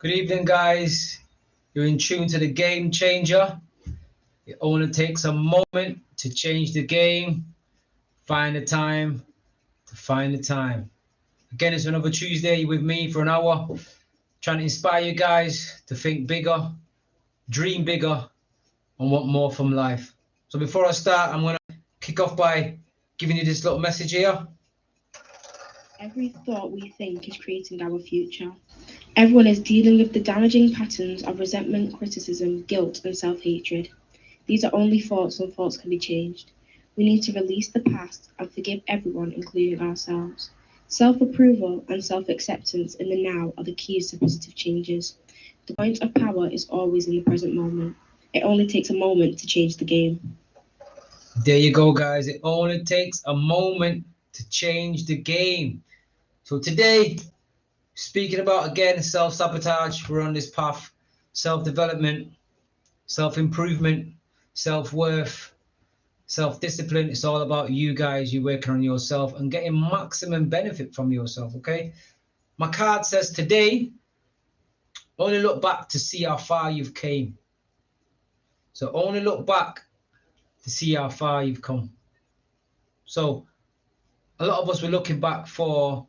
Good evening, guys. You're in tune to the Game Changer. It only takes a moment to change the game. Find the time to find the time. Again, it's another Tuesday with me for an hour, trying to inspire you guys to think bigger, dream bigger, and want more from life. So before I start, I'm going to kick off by giving you this little message here. Every thought we think is creating our future. Everyone is dealing with the damaging patterns of resentment, criticism, guilt, and self-hatred. These are only thoughts, and thoughts can be changed. We need to release the past and forgive everyone, including ourselves. Self-approval and self-acceptance in the now are the keys to positive changes. The point of power is always in the present moment. It only takes a moment to change the game. There you go, guys. It only takes a moment to change the game. So today, speaking about, again, self-sabotage, we're on this path, self-development, self-improvement, self-worth, self-discipline. It's all about you guys, you working on yourself and getting maximum benefit from yourself, okay? My card says today, only look back to see how far you've came. So only look back to see how far you've come. So a lot of us were looking back for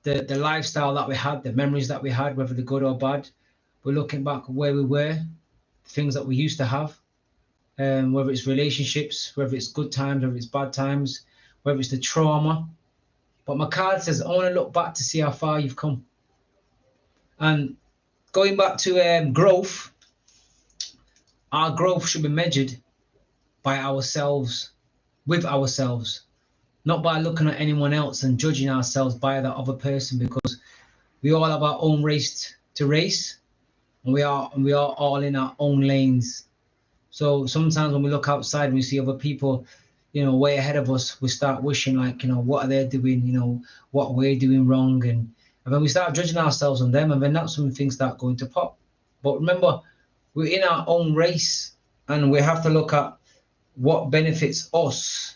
the lifestyle that we had, the memories that we had, whether they're good or bad. We're looking back where we were, things that we used to have, whether it's relationships, whether it's good times, whether it's bad times, whether it's the trauma. But my card says, only look back to see how far you've come. And going back to growth, our growth should be measured by ourselves, with ourselves, not by looking at anyone else and judging ourselves by that other person, because we all have our own race to race, and we are all in our own lanes. So sometimes when we look outside and we see other people, way ahead of us, we start wishing like, what are they doing, what we're doing wrong, and then we start judging ourselves on them, and then that's when things start going to pop. But remember, we're in our own race, and we have to look at what benefits us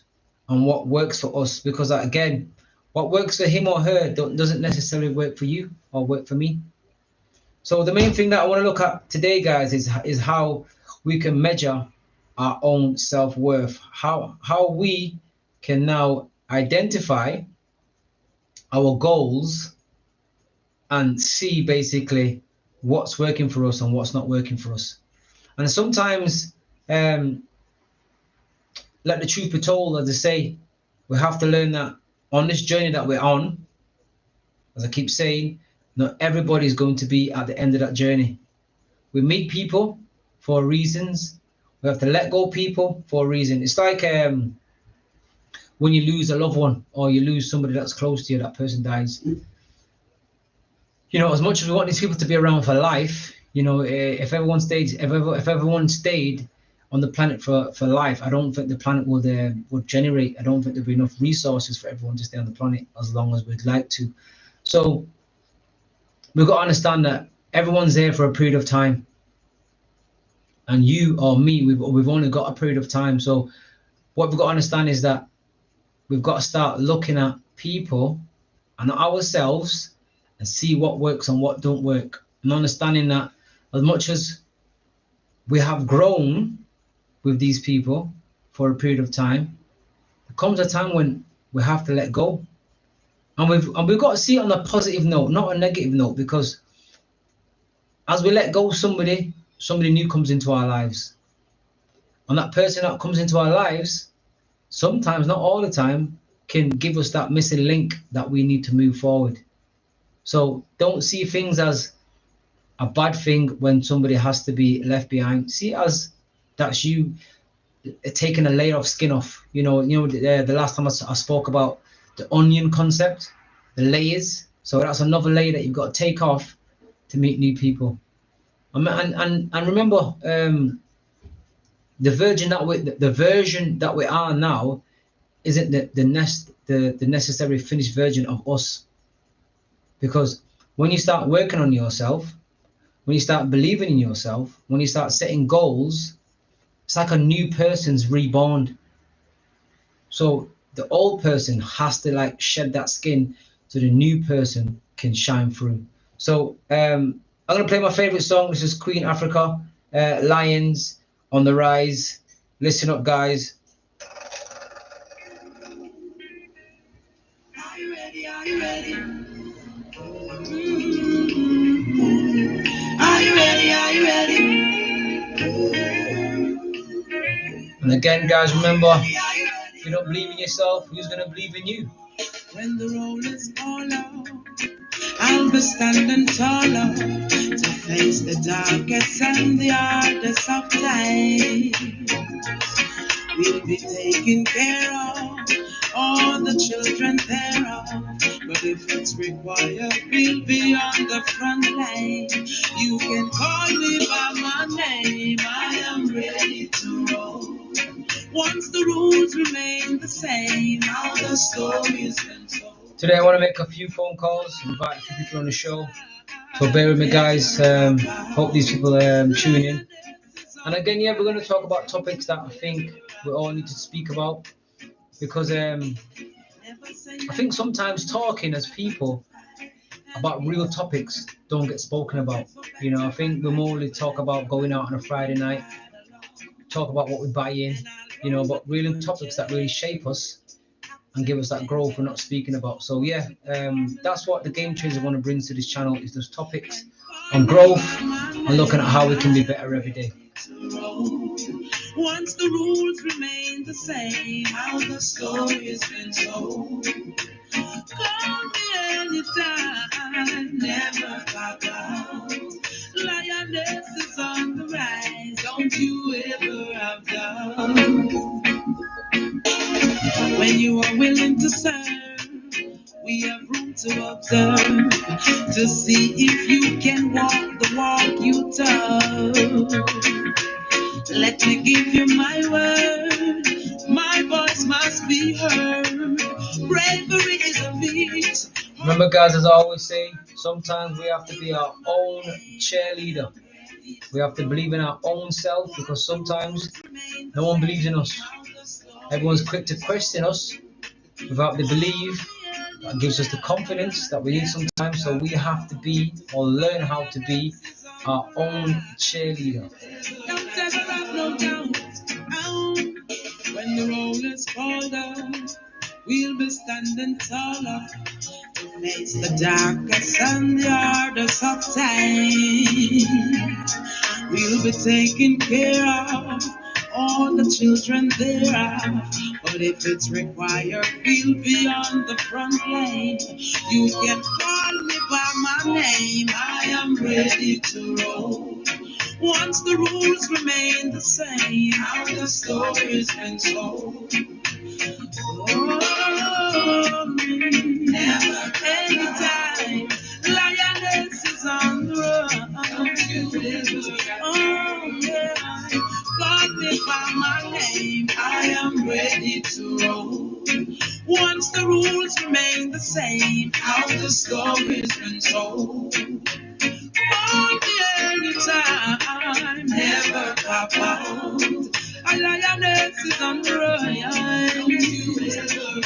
and what works for us, because again, what works for him or her doesn't necessarily work for you or work for me. So the main thing that I want to look at today, guys, is how we can measure our own self-worth, how we can now identify our goals and see basically what's working for us and what's not working for us. And sometimes, let the truth be told, as I say, we have to learn that on this journey that we're on, as I keep saying, not everybody's going to be at the end of that journey. We meet people for reasons. We have to let go of people for a reason. It's like when you lose a loved one or you lose somebody that's close to you, that person dies. As much as we want these people to be around for life, if everyone stayed on the planet for life, I don't think the planet would generate. I don't think there'd be enough resources for everyone to stay on the planet as long as we'd like to. So we've got to understand that everyone's there for a period of time, and you or me, we've only got a period of time. So what we've got to understand is that we've got to start looking at people and ourselves and see what works and what don't work, and understanding that as much as we have grown with these people for a period of time, there comes a time when we have to let go, and we've got to see it on a positive note, not a negative note, because as we let go of somebody new comes into our lives, and that person that comes into our lives, sometimes, not all the time, can give us that missing link that we need to move forward. So don't see things as a bad thing when somebody has to be left behind. See it as that's you taking a layer of skin off. The last time I spoke about the onion concept, the layers. So that's another layer that you've got to take off to meet new people. And remember, the version that we are now isn't the necessary finished version of us. Because when you start working on yourself, when you start believing in yourself, when you start setting goals, it's like a new person's reborn. So the old person has to shed that skin so the new person can shine through. So a I'm going to play my favorite song. This is Queen Africa, Lions on the Rise. Listen up, guys. Are you ready? Are you ready? Are you ready? Are you ready? And again, guys, remember, if you don't believe in yourself, who's going to believe in you? When the roll is all out, I'll be standing taller to face the darkest and the hardest of life. We'll be taking care of all the children thereof. But if it's required, we'll be on the front line. You can call me by my name. I am ready to roll. Once the rules remain the same, how the story's been told. Today I want to make a few phone calls, invite a few people on the show. So bear with me, guys. Hope these people tune in. And again, yeah, we're going to talk about topics that I think we all need to speak about, because I think sometimes talking as people about real topics don't get spoken about. You know, I think we mostly talk about going out on a Friday night, talk about what we buy in, you know, but real topics that really shape us and give us that growth we're not speaking about. So yeah, that's what the Game Changer want to bring to this channel, is those topics on growth and looking at how we can be better every day. Once the rules remain the same, how the story's been told. Call me anytime, never back out. Lioness is on the rise, don't you ever have doubt. When you are willing to serve, we have room to observe, to see if you can walk the walk you talk. Let me give you my word, my voice must be heard. Bravery is a feat. Remember, guys, as I always say, sometimes we have to be our own cheerleader. We have to believe in our own self, because sometimes no one believes in us. Everyone's quick to question us without the belief that gives us the confidence that we need sometimes. So we have to be, or learn how to be, our own cheerleader. Don't ever have no doubt. When the rollers fall down, we'll be standing taller to face the darkest and the hardest of time. We'll be taking care of all the children thereof. But if it's required, we'll be on the front line. You can call me by my name. I am ready to roll. Once the rules remain the same, how the story's been told. Oh, never anytime. Lioness is on the run. Oh, yeah. Call me by my name. I am ready to roll. Once the rules remain the same, how the story's been told. Call me anytime, never pop out. A lioness is on the run,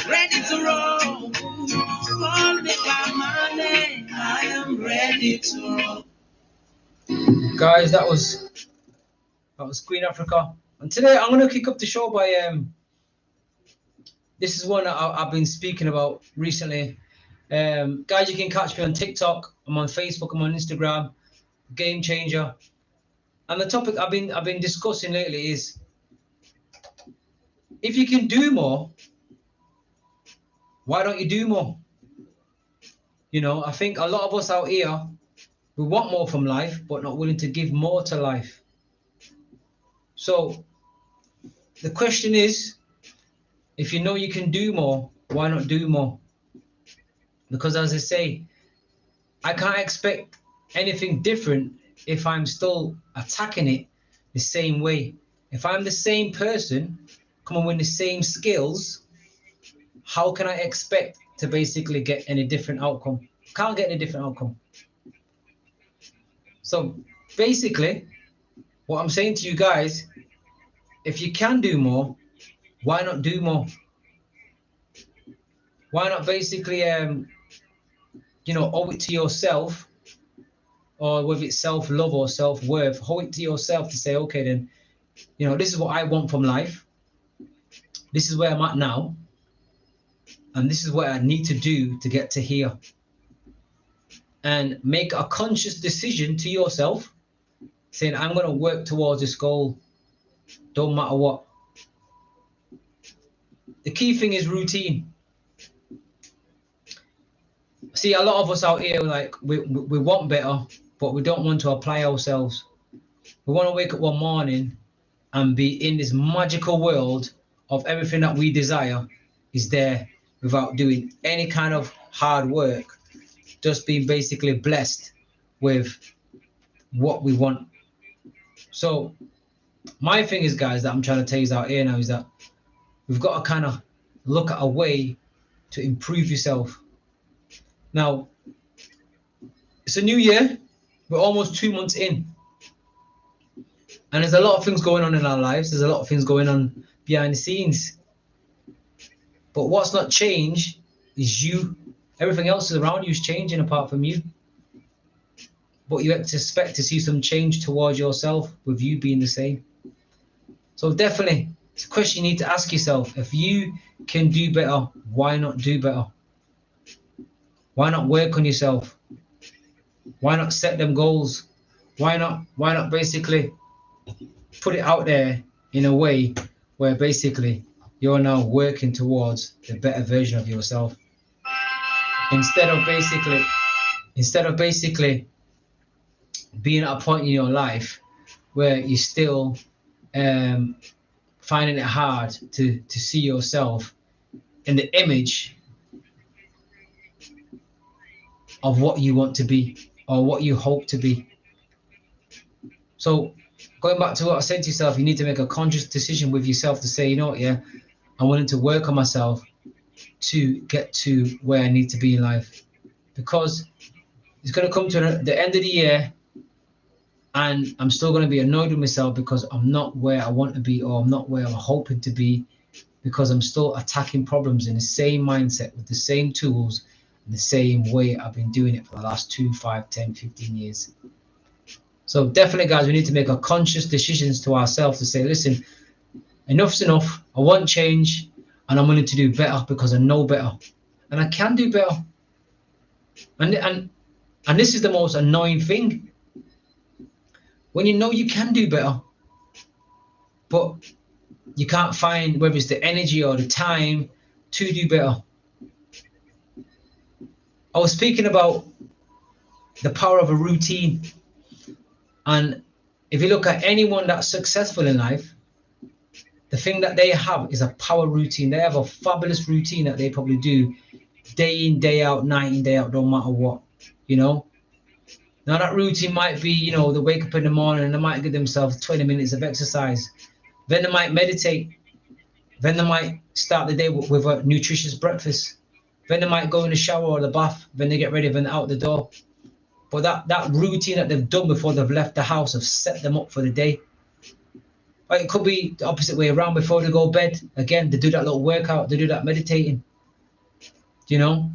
ready to roll. Call me by my name, I am ready to roll. Guys, that was Queen Africa. And today I'm going to kick up the show by this is one that I've been speaking about recently. Guys, you can catch me on TikTok, I'm on Facebook, I'm on Instagram, Game Changer. And the topic I've been discussing lately is, if you can do more, why don't you do more? You know, I think a lot of us out here, we want more from life, but not willing to give more to life. So the question is, if you know you can do more, why not do more? Because as I say, I can't expect anything different if I'm still attacking it the same way. If I'm the same person, coming with the same skills, how can I expect to basically get any different outcome? Can't get any different outcome. So basically, what I'm saying to you guys, if you can do more, why not do more? Why not basically, owe it to yourself or whether it's self-love or self-worth, hold it to yourself to say, okay, then, you know, this is what I want from life. This is where I'm at now. And this is what I need to do to get to here. And make a conscious decision to yourself, saying, I'm going to work towards this goal, don't matter what. The key thing is routine. See, a lot of us out here, like, we want better, but we don't want to apply ourselves. We want to wake up one morning and be in this magical world of everything that we desire is there without doing any kind of hard work, just being basically blessed with what we want. So my thing is, guys, that I'm trying to tell you out here now is that we've got to kind of look at a way to improve yourself. Now, it's a new year. We're almost 2 months in. And there's a lot of things going on in our lives. There's a lot of things going on behind the scenes. But what's not changed is you. Everything else around you is changing apart from you. But you expect to see some change towards yourself with you being the same. So definitely, it's a question you need to ask yourself. If you can do better, why not do better? Why not work on yourself? Why not set them goals? Why not basically put it out there in a way where basically you're now working towards the better version of yourself? Instead of basically being at a point in your life where you're still finding it hard to see yourself in the image of what you want to be or what you hope to be. So going back to what I said to yourself, you need to make a conscious decision with yourself to say, you know what, yeah, I'm willing to work on myself to get to where I need to be in life. Because it's going to come to the end of the year and I'm still going to be annoyed with myself because I'm not where I want to be, or I'm not where I'm hoping to be, because I'm still attacking problems in the same mindset with the same tools, the same way I've been doing it for the last 2, 5, 10, 15 years. So definitely, guys, we need to make a conscious decisions to ourselves to say, listen, enough's enough. I want change and I'm willing to do better because I know better and I can do better. And this is the most annoying thing. When you know you can do better, but you can't find whether it's the energy or the time to do better. I was speaking about the power of a routine. And if you look at anyone that's successful in life, the thing that they have is a power routine. They have a fabulous routine that they probably do day in, day out, night in, day out, don't matter what, you know. Now that routine might be, you know, they wake up in the morning and they might give themselves 20 minutes of exercise. Then they might meditate. Then they might start the day with a nutritious breakfast. Then they might go in the shower or the bath. Then they get ready, then out the door. But that routine that they've done before they've left the house have set them up for the day. Or it could be the opposite way around. Before they go to bed, again, they do that little workout. They do that meditating. You know,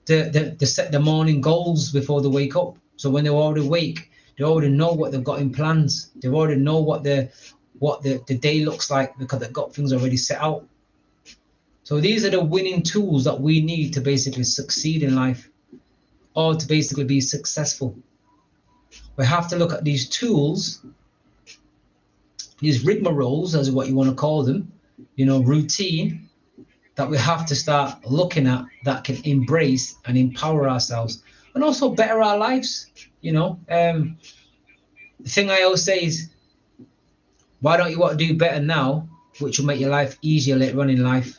they set the morning goals before they wake up. So when they already wake, they already know what they've got in plans. They already know what the day looks like because they've got things already set out. So these are the winning tools that we need to basically succeed in life, or to basically be successful. We have to look at these tools, these rigmaroles, as what you want to call them, you know, routine, that we have to start looking at that can embrace and empower ourselves and also better our lives. You know, the thing I always say is, why don't you want to do better now, which will make your life easier later on in life?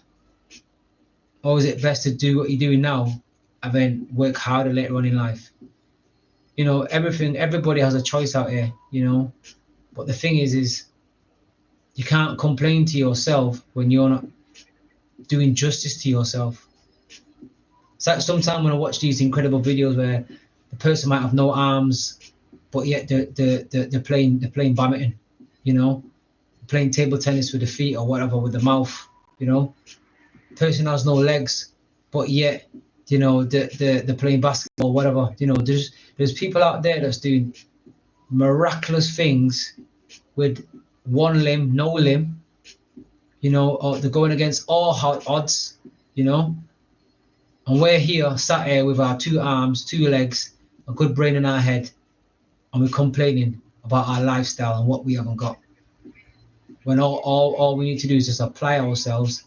Or is it best to do what you're doing now and then work harder later on in life? You know, everybody has a choice out here, you know. But the thing is you can't complain to yourself when you're not doing justice to yourself. It's like sometimes when I watch these incredible videos where the person might have no arms, but yet they're playing badminton, you know, playing table tennis with the feet or whatever with the mouth, you know. Person has no legs, but yet you know, the playing basketball, whatever. You know, there's people out there that's doing miraculous things with one limb, no limb, you know, or they're going against all odds, you know. And we're here, sat here with our 2 arms, 2 legs, a good brain in our head, and we're complaining about our lifestyle and what we haven't got. When all we need to do is just apply ourselves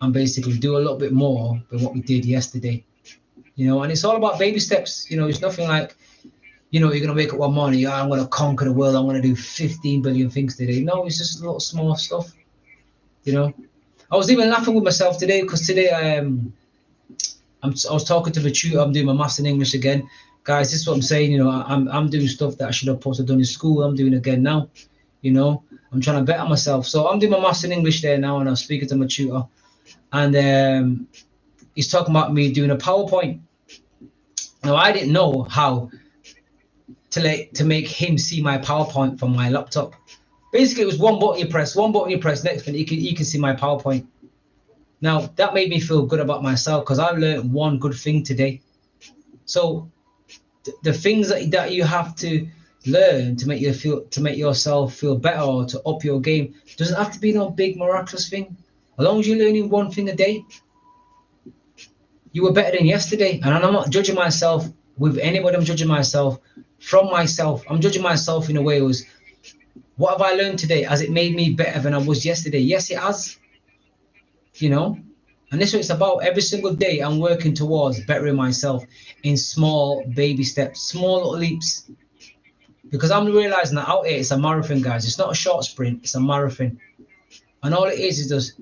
and basically do a little bit more than what we did yesterday. You know, and it's all about baby steps. You know, it's nothing like, you know, you're going to wake up one morning, I'm going to conquer the world, I'm going to do 15 billion things today. No, it's just a little small stuff, you know. I was even laughing with myself today because today I was talking to the tutor. I'm doing my maths in English again. Guys, this is what I'm saying, you know, I'm doing stuff that I should have possibly done in school. I'm doing again now, you know. I'm trying to better myself. So I'm doing my maths in English there now, and I'm speaking to my tutor. And he's talking about me doing a PowerPoint. Now, I didn't know how to make him see my PowerPoint from my laptop. Basically, it was one button you press, next minute he can see my PowerPoint. Now, that made me feel good about myself because I learned one good thing today. So the things that you have to learn to make yourself feel better or to up your game doesn't have to be no big miraculous thing. As long as you're learning one thing a day, you were better than yesterday. And I'm not judging myself with anybody. I'm judging myself from myself. I'm judging myself in a way was, what have I learned today? Has it made me better than I was yesterday? Yes, it has. You know, and this is what it's about. Every single day I'm working towards bettering myself in small baby steps, small little leaps. Because I'm realizing that out here it's a marathon, guys. It's not a short sprint, it's a marathon. And all it is just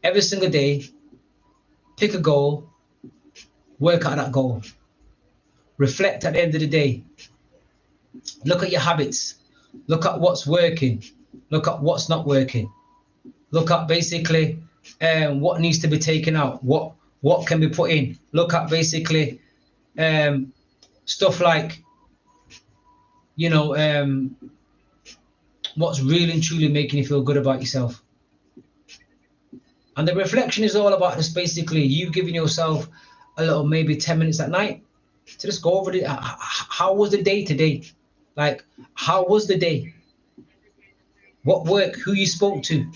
every single day, pick a goal, work at that goal. Reflect at the end of the day. Look at your habits. Look at what's working. Look at what's not working. Look at basically what needs to be taken out. What can be put in. Look at basically stuff like, you know, what's really and truly making you feel good about yourself. And the reflection is all about just basically you giving yourself a little, maybe 10 minutes at night to just go over how was the day today? Like, how was the day? What work? Who you spoke to?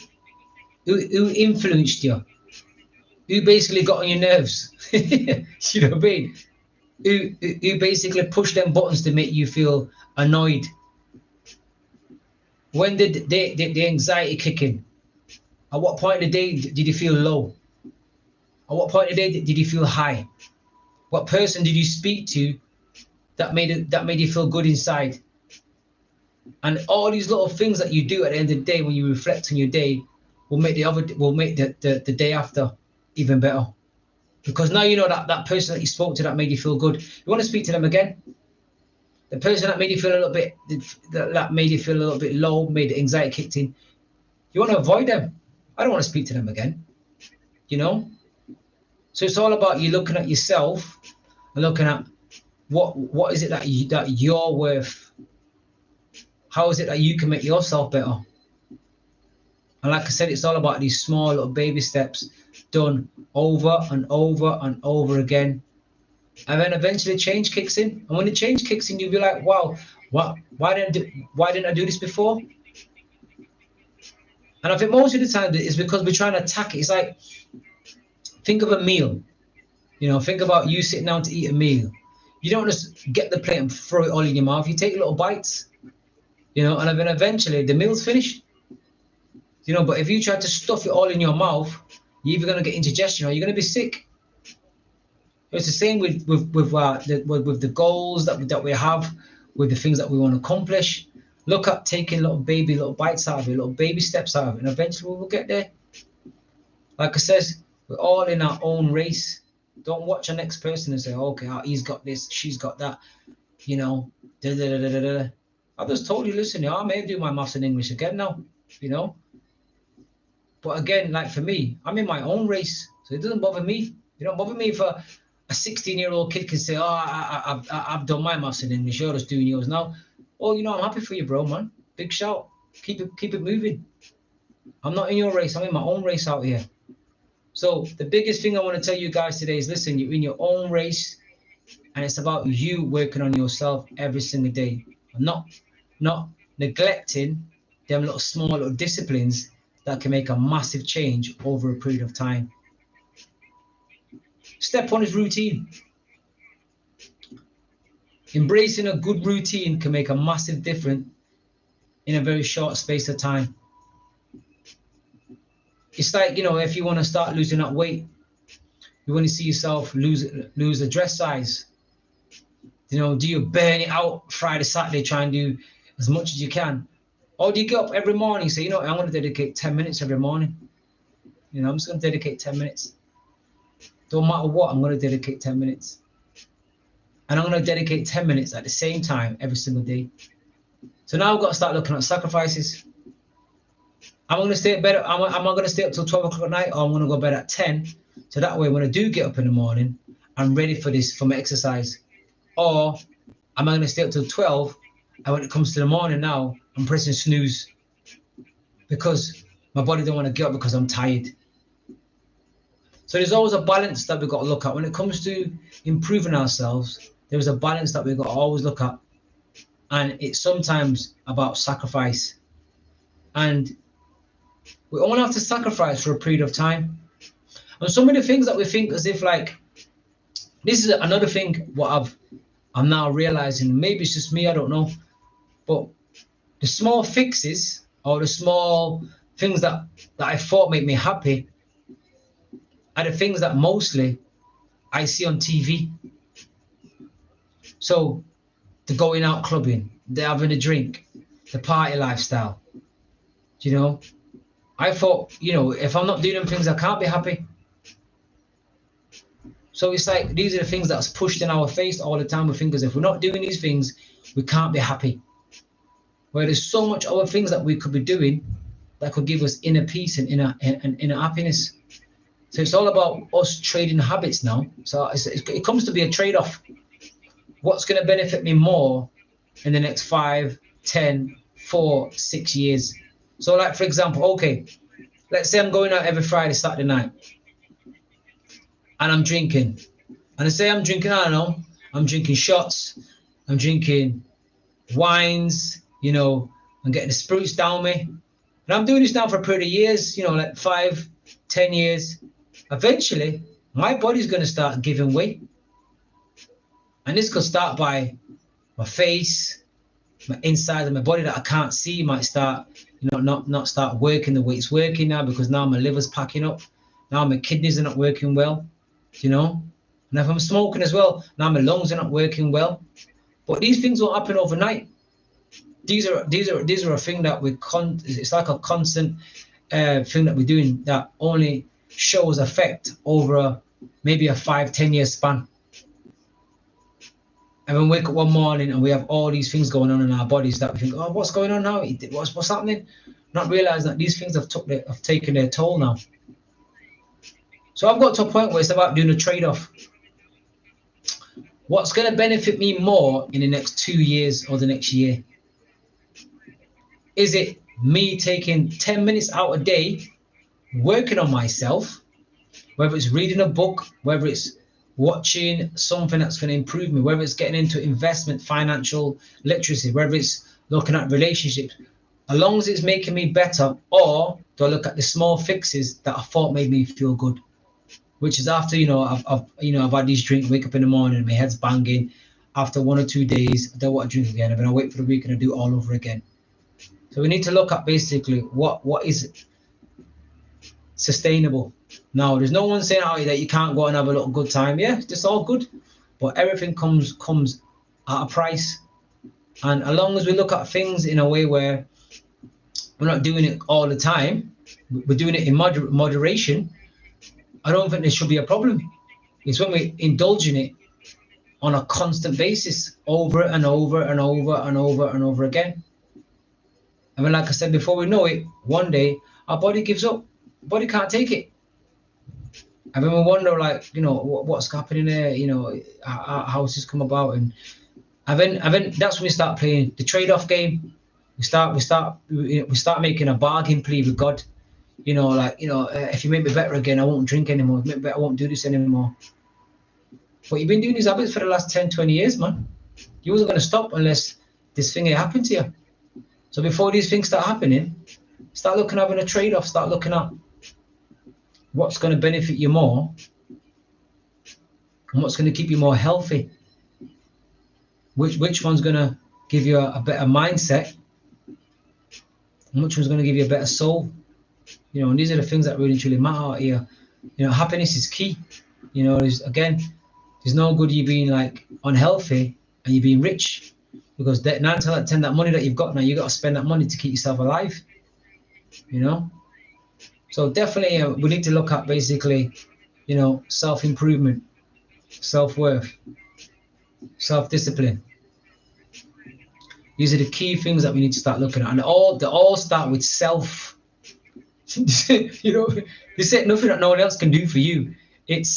Who influenced you? Who basically got on your nerves? You know what I mean? Who basically pushed them buttons to make you feel annoyed? When did the anxiety kick in? At what point of the day did you feel low? At what point of the day did you feel high? What person did you speak to that made you feel good inside? And all these little things that you do at the end of the day when you reflect on your day will make the day after even better. Because now you know that person that you spoke to that made you feel good. You want to speak to them again. The person that made you feel a little bit low, made the anxiety kicked in. You want to avoid them. I don't want to speak to them again. You know? So it's all about you looking at yourself and looking at what is it that you're worth. How is it that you can make yourself better? And like I said, it's all about these small little baby steps done over and over and over again. And then eventually change kicks in. And when the change kicks in, you'll be like, wow, why didn't I do this before? And I think most of the time it's because we're trying to attack it. It's like, think of a meal. You know, think about you sitting down to eat a meal. You don't just get the plate and throw it all in your mouth. You take little bites, you know, and then eventually the meal's finished. You know, but if you try to stuff it all in your mouth, you're either going to get indigestion or you're going to be sick. It's the same with the goals that we have, with the things that we want to accomplish. Look at taking little bites out of it, little baby steps out of it, and eventually we'll get there. Like I says, we're all in our own race. Don't watch the next person and say, okay, he's got this, she's got that, you know. I just told you, listen, I may do my maths and English again now, you know. But again, like for me, I'm in my own race, so it doesn't bother me. It don't bother me if a 16-year-old kid can say, I've done my maths and English, you're just doing yours now. Oh, you know, I'm happy for you, bro, man. Big shout. Keep it moving. I'm not in your race. I'm in my own race out here. So the biggest thing I want to tell you guys today is, listen, you're in your own race, and it's about you working on yourself every single day. Not neglecting them little small little disciplines that can make a massive change over a period of time. Step one is routine. Embracing a good routine can make a massive difference in a very short space of time. It's like, if you want to start losing that weight, you want to see yourself lose a dress size. Do you burn it out Friday, Saturday, try and do as much as you can? Or do you get up every morning and say, I'm going to dedicate 10 minutes every morning. I'm just going to dedicate 10 minutes. Don't matter what, I'm going to dedicate 10 minutes. And I'm going to dedicate 10 minutes at the same time every single day. So now I've got to start looking at sacrifices. Am I going to stay at bed? Am I going to stay up till 12 o'clock at night, or I'm going to go to bed at 10? So that way, when I do get up in the morning, I'm ready for my exercise. Or am I going to stay up till 12? And when it comes to the morning now, I'm pressing snooze because my body don't want to get up because I'm tired. So there's always a balance that we've got to look at. When it comes to improving ourselves, there's a balance that we've got to always look at. And it's sometimes about sacrifice. And we all have to sacrifice for a period of time. And some of the things that we think as if like, this is another thing what I'm now realizing, maybe it's just me, I don't know. But the small fixes or the small things that I thought made me happy are the things that mostly I see on TV. So the going out clubbing, the having a drink, the party lifestyle. I thought, if I'm not doing them things, I can't be happy. So it's like, these are the things that's pushed in our face all the time. We think as if we're not doing these things, we can't be happy. Where there's so much other things that we could be doing that could give us inner peace and inner happiness. So it's all about us trading habits now. So it comes to be a trade-off. What's going to benefit me more in the next 5, 10, 4, 6 years? So like, for example, okay, let's say I'm going out every Friday, Saturday night, and I'm drinking. And I say I'm drinking, I don't know, I'm drinking shots, I'm drinking wines, I'm getting the spirits down me. And I'm doing this now for a period of years, like 5, 10 years. Eventually, my body's going to start giving way. And this could start by my face, my inside of my body that I can't see might start, not start working the way it's working now, because now my liver's packing up. Now my kidneys are not working well, And if I'm smoking as well, now my lungs are not working well. But these things won't happen overnight. These are a thing that it's like a constant thing that we're doing that only shows effect over maybe a 5-10 year span. And when we wake up one morning and we have all these things going on in our bodies that we think, oh, what's going on now? What's happening? Not realizing that these things have taken their toll now. So I've got to a point where it's about doing a trade-off. What's going to benefit me more in the next 2 years or the next year? Is it me taking 10 minutes out a day, working on myself, whether it's reading a book, whether it's watching something that's going to improve me, whether it's getting into investment, financial literacy, whether it's looking at relationships, as long as it's making me better, or do I look at the small fixes that I thought made me feel good, which is after, I've had these drinks, wake up in the morning, my head's banging. After 1 or 2 days, I don't want to drink again. And then I wait for the week and I do it all over again. So we need to look at basically what is sustainable. Now, there's no one saying that you can't go and have a little good time. Yeah, it's all good, but everything comes at a price. And as long as we look at things in a way where we're not doing it all the time, we're doing it in moderation, I don't think there should be a problem. It's when we indulge in it on a constant basis, over and over and over and over and over again. I mean, like I said, before we know it, one day our body gives up. The body can't take it. And then we wonder, like, what's happening there? How has this come about? And then that's when we start playing the trade-off game. We start making a bargain plea with God. You know, like, if you make me better again, I won't drink anymore. Make me better, I won't do this anymore. But you've been doing these habits for the last 10, 20 years, man. You wasn't going to stop unless this thing had happened to you. So before these things start happening, start looking at having a trade-off. Start looking at what's going to benefit you more and what's going to keep you more healthy. Which one's going to give you a better mindset and which one's going to give you a better soul. And these are the things that really truly matter here. Happiness is key. There's no good you being like unhealthy and you being rich, because 9 times out of 10 that money that you've got now, you got to spend that money to keep yourself alive. So definitely we need to look at basically, self-improvement, self-worth, self-discipline. These are the key things that we need to start looking at, and they all start with self. This ain't nothing that no one else can do for you. It's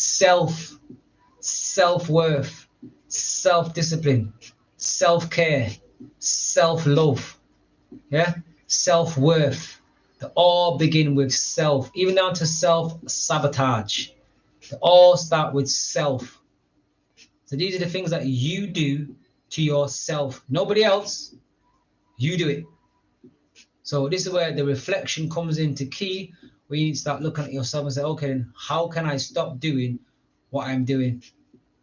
self-worth, self-discipline, self-care, self-love, self-worth. They all begin with self, even down to self-sabotage. They all start with self. So these are the things that you do to yourself. Nobody else. You do it. So this is where the reflection comes into key, where you need to start looking at yourself and say, okay, then how can I stop doing what I'm doing?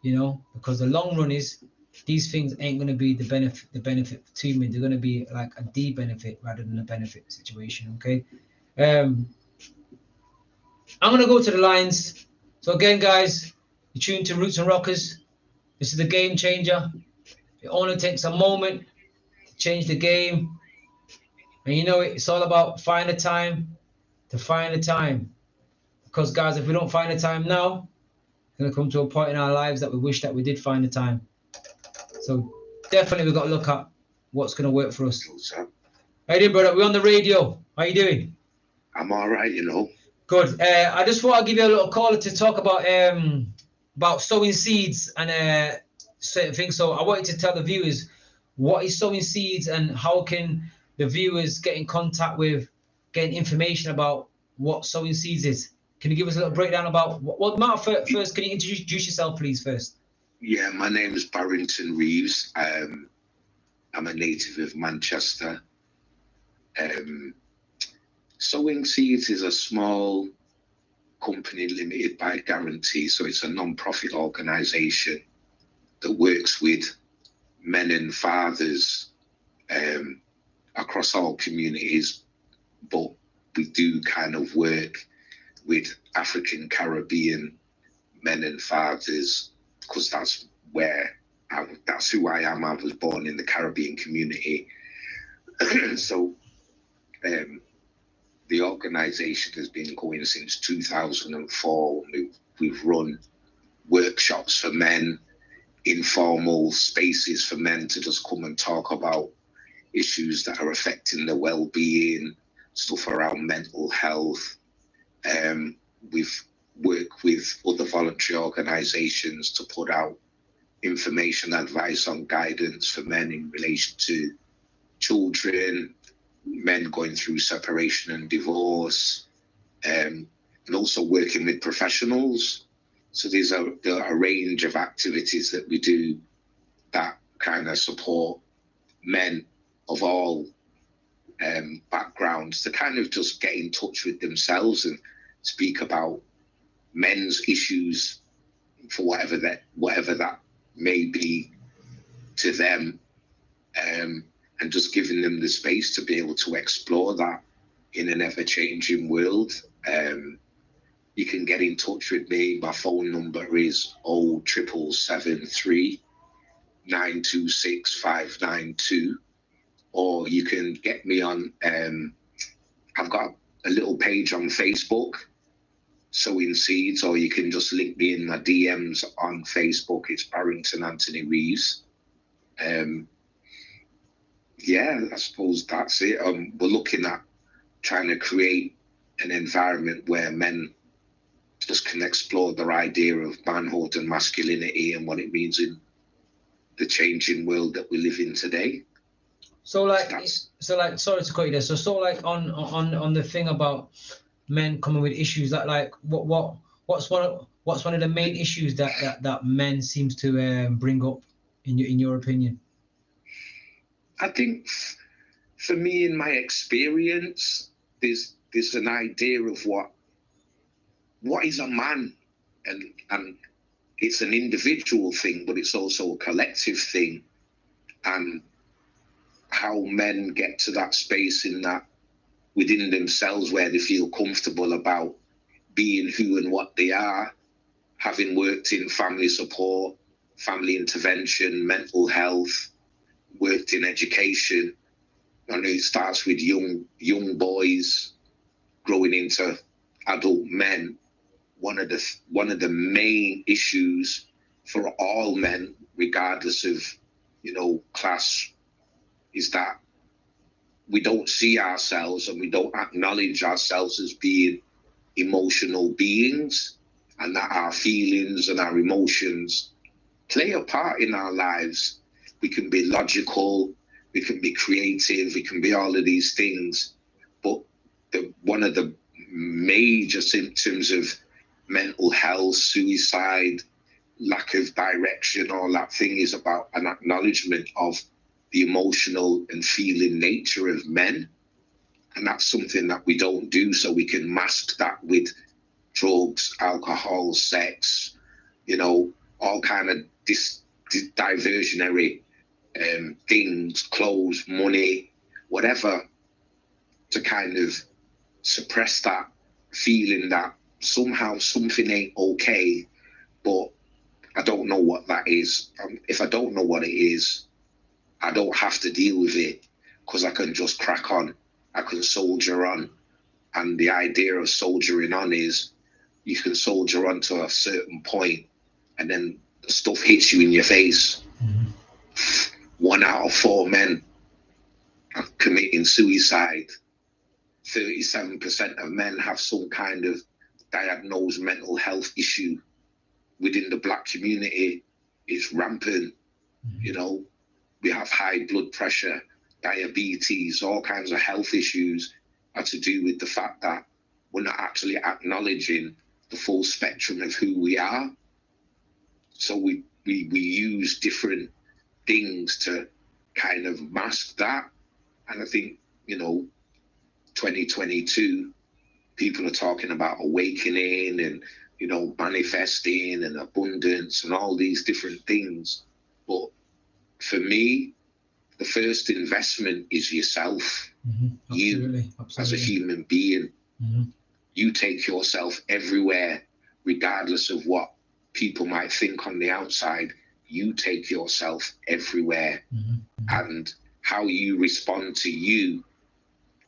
Because the long run is these things ain't going to be the benefit to me. They're going to be like a de-benefit rather than a benefit situation. Okay. I'm going to go to the lines. So again, guys, you're tuned to Roots and Rockers. This is the Game Changer. It only takes a moment to change the game. And it's all about find a time to find the time. Because guys, if we don't find the time now, it's going to come to a point in our lives that we wish that we did find the time. So definitely we've got to look at what's going to work for us. How you doing, brother? We're on the radio. How you doing? I'm all right, Good. I just thought I'd give you a little call to talk about sowing seeds and certain things. So I wanted to tell the viewers what is sowing seeds and how can the viewers get in contact with getting information about what sowing seeds is. Can you give us a little breakdown about what matter first? Can you introduce yourself, please, first? Yeah, my name is Barrington Reeves. I'm a native of Manchester. Sowing Seeds is a small company limited by guarantee, so it's a non-profit organisation that works with men and fathers across all communities, but we do kind of work with African Caribbean men and fathers because that's who I am. I was born in the Caribbean community. So the organisation has been going since 2004. We've run workshops for men, informal spaces for men to just come and talk about issues that are affecting their well-being, stuff around mental health. We've worked with other voluntary organisations to put out information, advice on guidance for men in relation to children, men going through separation and divorce, and also working with professionals. So there are a range of activities that we do that kind of support men of all backgrounds to kind of just get in touch with themselves and speak about men's issues for whatever that may be to them, and just giving them the space to be able to explore that in an ever-changing world. You can get in touch with me. My phone number is 07773 926 592, or you can get me on, I've got a little page on Facebook, Sowing Seeds, or you can just link me in my DMs on Facebook. It's Barrington Anthony Reeves. Yeah, I suppose that's it. We're looking at trying to create an environment where men just can explore their idea of manhood and masculinity and what it means in the changing world that we live in today. So sorry to cut you there. So like on the thing about men coming with issues that, like, what's one of the main issues that men seems to bring up in your opinion? I think for me, in my experience, there's an idea of what is a man, and it's an individual thing, but it's also a collective thing, and how men get to that space in that within themselves where they feel comfortable about being who and what they are, having worked in family support, family intervention, mental health, worked in education. I know it starts with young boys growing into adult men. One of the main issues for all men, regardless of class, is that we don't see ourselves and we don't acknowledge ourselves as being emotional beings, and that our feelings and our emotions play a part in our lives. We can be logical, we can be creative, we can be all of these things, but one of the major symptoms of mental health, suicide, lack of direction, all that thing is about an acknowledgement of the emotional and feeling nature of men. And that's something that we don't do, so we can mask that with drugs, alcohol, sex, all kind of diversionary things, clothes, money, whatever, to kind of suppress that feeling that somehow something ain't okay, but I don't know what that is. If I don't know what it is, I don't have to deal with it, because I can just crack on. I can soldier on. And the idea of soldiering on is you can soldier on to a certain point, and then the stuff hits you in your face. Mm-hmm. 1 out of 4 men are committing suicide. 37% of men have some kind of diagnosed mental health issue. Within the Black community, it's rampant. Mm-hmm. We have high blood pressure, diabetes, all kinds of health issues are to do with the fact that we're not actually acknowledging the full spectrum of who we are. So we use different things to kind of mask that. And I think, 2022, people are talking about awakening and, manifesting and abundance and all these different things. But for me, the first investment is yourself. Mm-hmm. Absolutely. As a human being. Mm-hmm. You take yourself everywhere, regardless of what people might think on the outside. You take yourself everywhere. Mm-hmm. And how you respond to you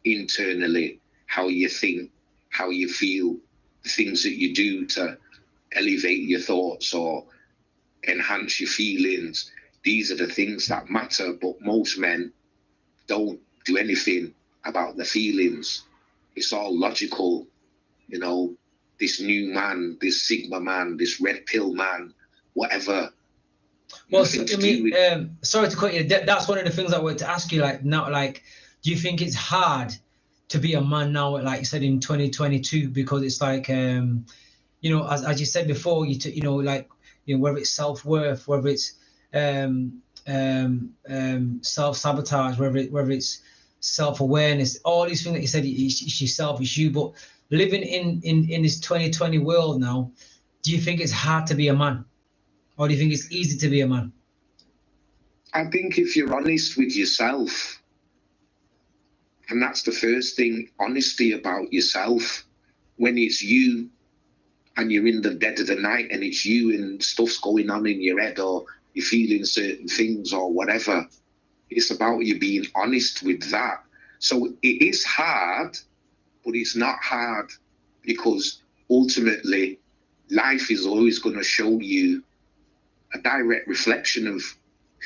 internally, how you think, how you feel, the things that you do to elevate your thoughts or enhance your feelings. These are the things that matter, but most men don't do anything about the feelings. It's all logical, this new man, this Sigma man, this red pill man, whatever. Well, sorry to cut you. That's one of the things I wanted to ask you. Do you think it's hard to be a man now, like you said, in 2022? Because it's like, as you said before, whether it's self-worth, whether it's self-sabotage, whether it's self-awareness, all these things that you said, it's yourself, it's you. But living in this 2020 world now, do you think it's hard to be a man? Or do you think it's easy to be a man? I think if you're honest with yourself, and that's the first thing, honesty about yourself. When it's you and you're in the dead of the night and it's you and stuff's going on in your head or you're feeling certain things or whatever, it's about you being honest with that. So it is hard, but it's not hard, because ultimately life is always going to show you a direct reflection of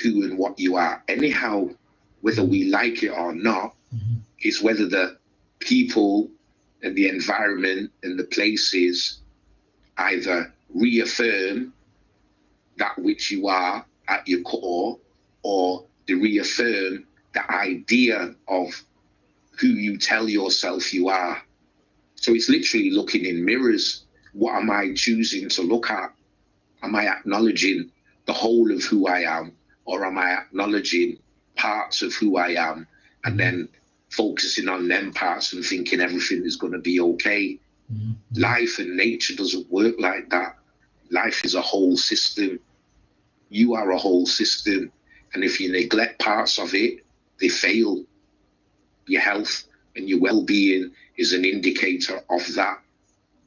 who and what you are anyhow, whether we like it or not. Mm-hmm. It's whether the people and the environment and the places either reaffirm that which you are at your core, or they reaffirm the idea of who you tell yourself you are. So it's literally looking in mirrors. What am I choosing to look at? Am I acknowledging the whole of who I am, or am I acknowledging parts of who I am and then focusing on them parts and thinking everything is going to be okay? Life and nature doesn't work like that. Life is a whole system. You are a whole system. And if you neglect parts of it, they fail. Your health and your well-being is an indicator of that.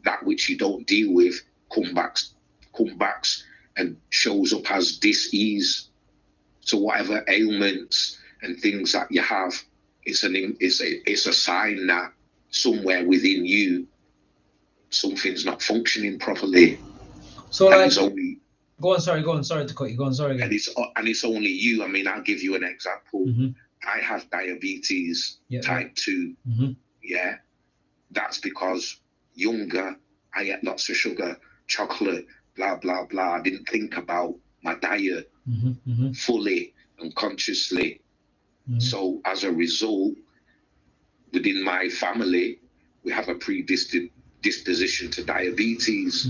That which you don't deal with comebacks and shows up as dis-ease. So whatever ailments and things that you have, it's a sign that somewhere within you something's not functioning properly. So and like, it's only, go on, sorry to cut you. Go on, sorry again. And it's only you. I mean, I'll give you an example. I have diabetes type 2. Yeah, that's because younger, I ate lots of sugar, chocolate, blah, blah, blah. I didn't think about my diet fully and consciously. So as a result, within my family, we have a predisposition to diabetes.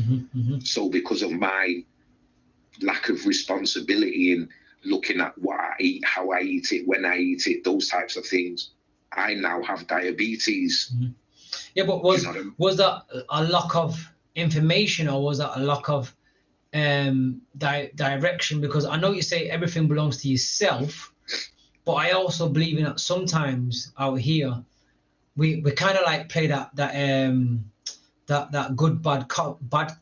So because of my lack of responsibility in looking at what I eat, how I eat it, when I eat it, those types of things, I now have diabetes. Yeah, but was that a lack of information, or was that a lack of direction? Because I know you say everything belongs to yourself, but I also believe in that sometimes out here we kind of like play that good bad cop bad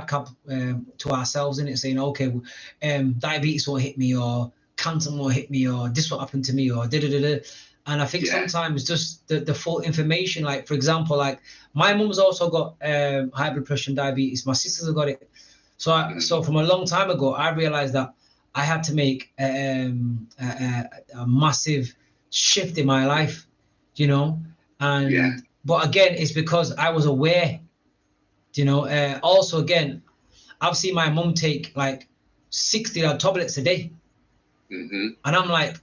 cop to ourselves, in it, saying, okay, diabetes won't hit me, or cancer won't hit me, or this will happen to me, or da-da-da-da. And I think sometimes just the full information, like, for example, like my mum's also got high blood pressure and diabetes. My sisters have got it. So from a long time ago, I realized that I had to make a massive shift in my life, you know. And but again, it's because I was aware, you know. Also, again, I've seen my mum take like 60 tablets a day. And I'm like,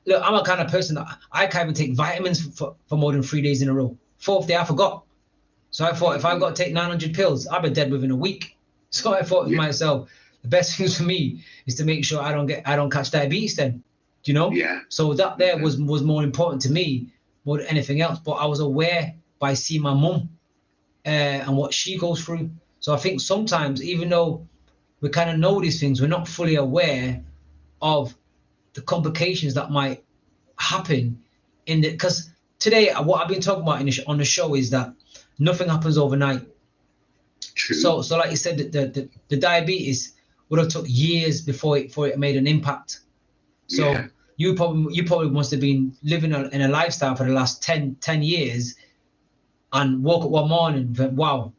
look, I'm a kind of person that I can't even take vitamins for more than 3 days in a row. Fourth day, I forgot. So I thought, if I've got to take 900 pills, I'll be dead within a week. So I thought to myself, the best thing for me is to make sure I don't catch diabetes then, you know? So that there was more important to me more than anything else. But I was aware by seeing my mum and what she goes through. So I think sometimes, even though we kind of know these things, we're not fully aware of the complications that might happen in the, because today what I've been talking about on the show is that nothing happens overnight. True. So like you said, the diabetes would have took years before it made an impact. So you probably must have been living in a lifestyle for the last 10 years, and woke up one morning and went, wow,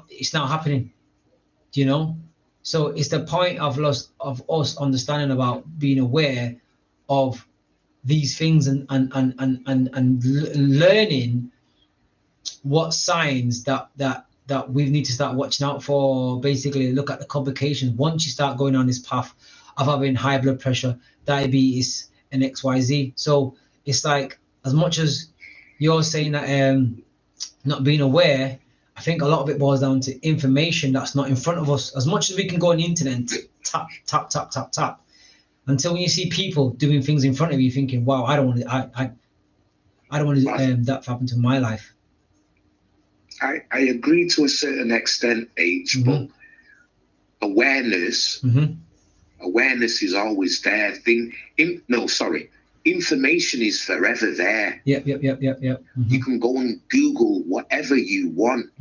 it's now happening, you know? So it's the point of us understanding about being aware of these things and learning what signs that we need to start watching out for. Basically, look at the complications once you start going on this path of having high blood pressure, diabetes, and XYZ. So it's like, as much as you're saying that not being aware, I think a lot of it boils down to information that's not in front of us. As much as we can go on the internet and tap, until when you see people doing things in front of you, thinking, wow, I don't want that to happen to my life. I agree to a certain extent, H, but awareness is always there. Information is forever there. Yep. You can go and Google whatever you want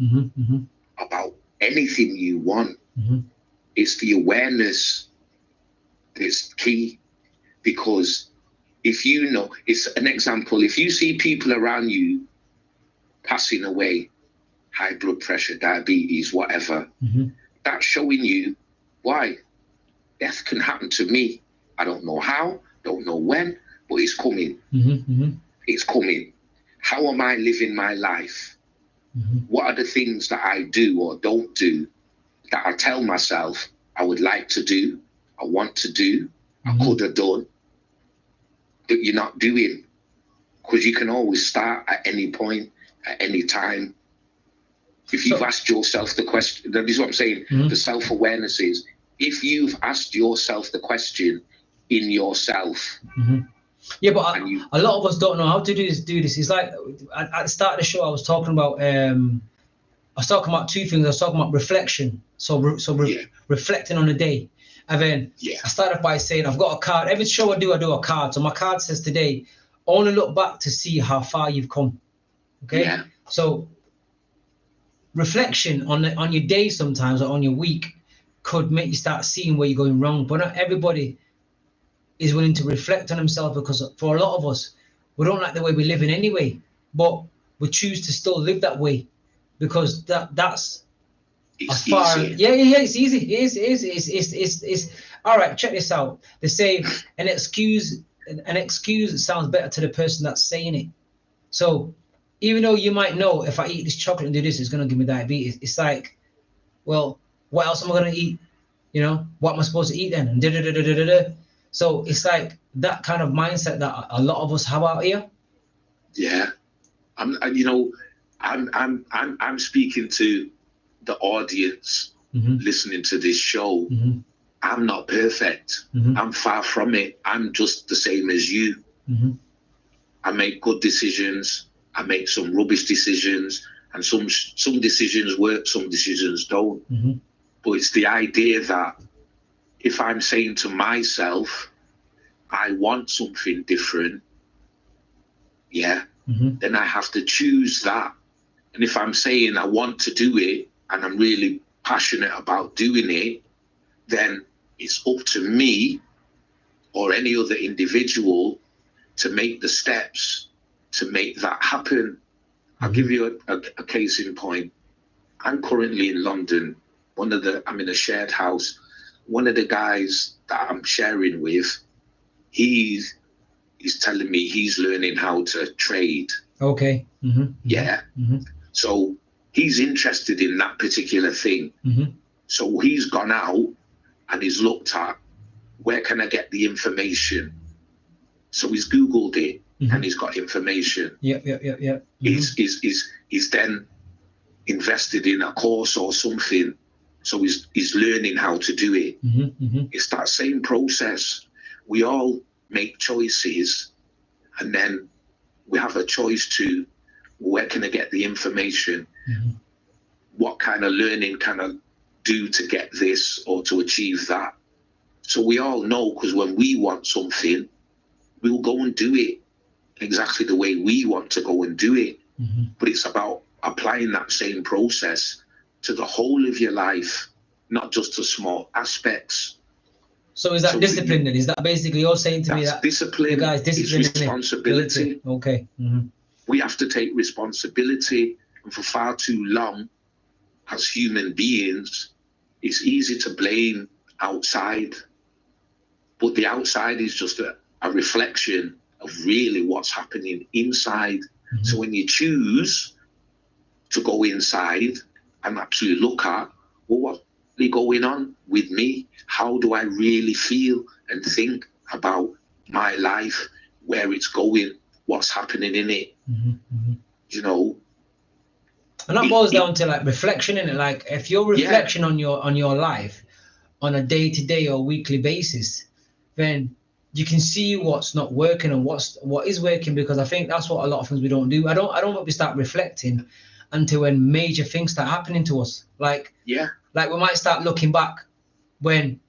about anything you want. It's the awareness that's key, because if you know, it's an example, if you see people around you passing away, high blood pressure, diabetes, whatever, that's showing you why death can happen to me. I don't know how, don't know when, but it's coming. It's coming. How am I living my life? What are the things that I do or don't do that I tell myself I would like to do, I want to do, I could have done, that you're not doing? Because you can always start at any point. at any time. If you've asked yourself the question, that is what I'm saying, the self-awareness is, if you've asked yourself the question in yourself. Yeah, but a lot of us don't know how to do this. It's like at the start of the show, I was talking about two things. I was talking about reflection. Reflecting on the day. And then I started by saying, I've got a card. Every show I do a card. So my card says today, only look back to see how far you've come. Okay? Yeah. So reflection on your day sometimes, or on your week, could make you start seeing where you're going wrong. But not everybody is willing to reflect on themselves, because for a lot of us, we don't like the way we live in anyway, but we choose to still live that way because that's it's as far easy. It's easy. It's all right. Check this out. They say an excuse sounds better to the person that's saying it. So even though you might know, if I eat this chocolate and do this, it's going to give me diabetes, it's like, well, what else am I going to eat? You know, what am I supposed to eat then? And so it's like that kind of mindset that a lot of us have out here. Yeah, I'm speaking to the audience listening to this show. I'm not perfect. I'm far from it. I'm just the same as you. I make good decisions. I make some rubbish decisions, and some decisions work, some decisions don't. But it's the idea that if I'm saying to myself, I want something different, then I have to choose that. And if I'm saying I want to do it and I'm really passionate about doing it, then it's up to me or any other individual to make the steps to make that happen. I'll give you a case in point. I'm currently in London. I'm in a shared house. One of the guys that I'm sharing with, he's telling me he's learning how to trade. Okay. So he's interested in that particular thing. So he's gone out and he's looked at, where can I get the information? So he's Googled it and he's got information. He's then invested in a course or something. So he's learning how to do it. It's that same process. We all make choices, and then we have a choice to, where can I get the information? What kind of learning can I do to get this or to achieve that? So we all know, because when we want something, we'll go and do it exactly the way we want to go and do it. But it's about applying that same process to the whole of your life, not just to small aspects. So is that discipline then? Is that basically you're saying to me that discipline? Guys, discipline is responsibility. Okay. We have to take responsibility, and for far too long, as human beings, it's easy to blame outside, but the outside is just a reflection of really what's happening inside. So when you choose to go inside and actually look at, well, what's really going on with me? How do I really feel and think about my life, where it's going, what's happening in it? You know. And that boils down to like reflection, in it. Like if you're reflection on your life on a day-to-day or weekly basis, then you can see what's not working and what is working, because I think that's what a lot of things we don't do. I don't want to start reflecting until when major things start happening to us. Like we might start looking back when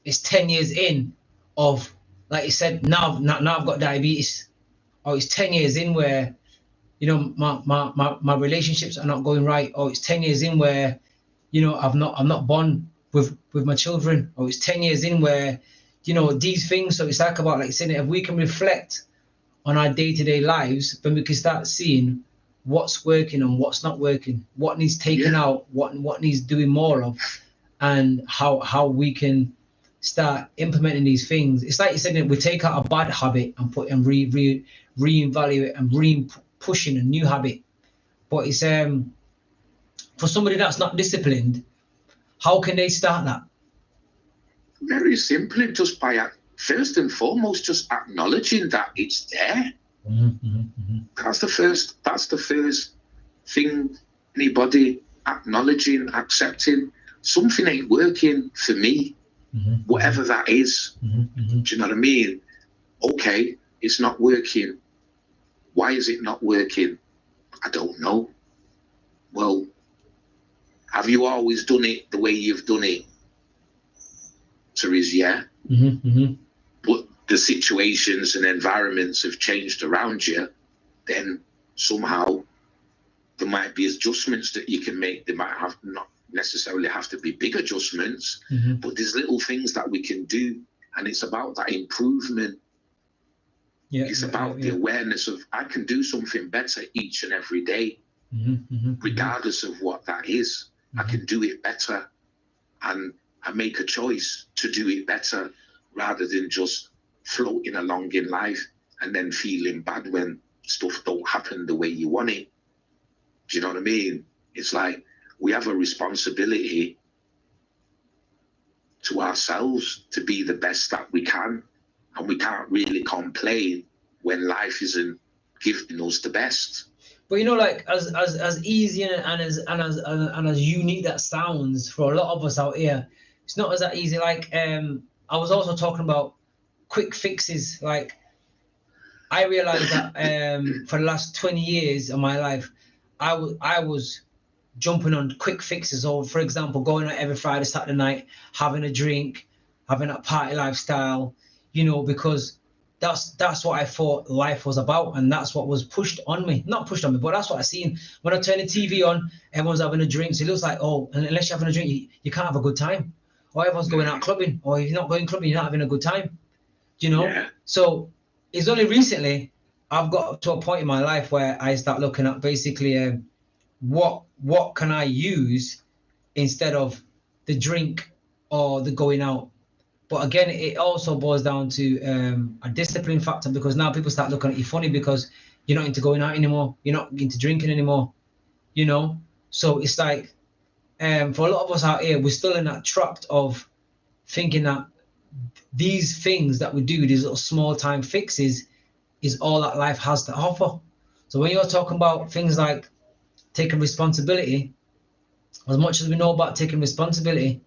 it's 10 years in of, like you said, now I've got diabetes, or it's 10 years in where, you know, my relationships are not going right, or it's 10 years in where, you know, I'm not bond with my children, or it's 10 years in where, you know, these things. So it's like about, like saying, if we can reflect on our day-to-day lives, then we can start seeing what's working and what's not working, what needs taken out, what needs doing more of, and how we can start implementing these things. It's like you said, we take out a bad habit and put and re-evaluate and pushing a new habit. But it's for somebody that's not disciplined, how can they start that? Very simply, just by first and foremost, just acknowledging that it's there. That's the first thing, anybody acknowledging, accepting something ain't working for me, whatever that is. Do you know what I mean? Okay, it's not working. Why is it not working? I don't know. Well, have you always done it the way you've done it? So is yeah. But the situations and environments have changed around you, then somehow there might be adjustments that you can make. They might have not necessarily have to be big adjustments, but there's little things that we can do, and it's about that improvement. It's about the awareness of I can do something better each and every day, regardless of what that is. I can do it better, and I make a choice to do it better rather than just floating along in life and then feeling bad when stuff don't happen the way you want it. Do you know what I mean? It's like we have a responsibility to ourselves to be the best that we can, and we can't really complain when life isn't giving us the best. But you know, like as easy and as unique that sounds for a lot of us out here, it's not as that easy. Like I was also talking about quick fixes. Like I realized that for the last 20 years of my life, I was jumping on quick fixes. Or for example, going out every Friday, Saturday night, having a drink, having a party lifestyle, you know, because that's what I thought life was about, and that's what was pushed on me. Not pushed on me, but that's what I seen. When I turn the TV on, everyone's having a drink. So it looks like, oh, unless you're having a drink, you can't have a good time. Or everyone's going out clubbing. Or if you're not going clubbing, you're not having a good time. You know? Yeah. So it's only recently I've got to a point in my life where I start looking at basically what can I use instead of the drink or the going out. But again, it also boils down to a discipline factor, because now people start looking at you funny because you're not into going out anymore. You're not into drinking anymore, you know? So it's like, for a lot of us out here, we're still in that trap of thinking that these things that we do, these little small time fixes, is all that life has to offer. So when you're talking about things like taking responsibility, as much as we know about taking responsibility,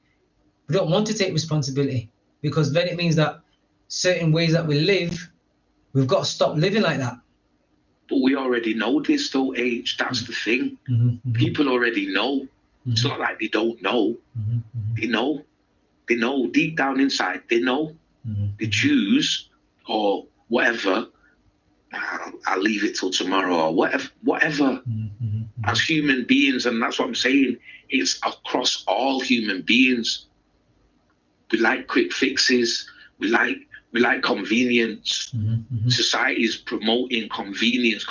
we don't want to take responsibility, because then it means that certain ways that we live, we've got to stop living like that. But we already know this though, Age. That's the thing. People already know. It's not like they don't know. They know. They know deep down inside. They know. They choose or whatever. I'll leave it till tomorrow or whatever. As human beings, and that's what I'm saying, it's across all human beings. We like quick fixes. We like convenience. Society is promoting convenience.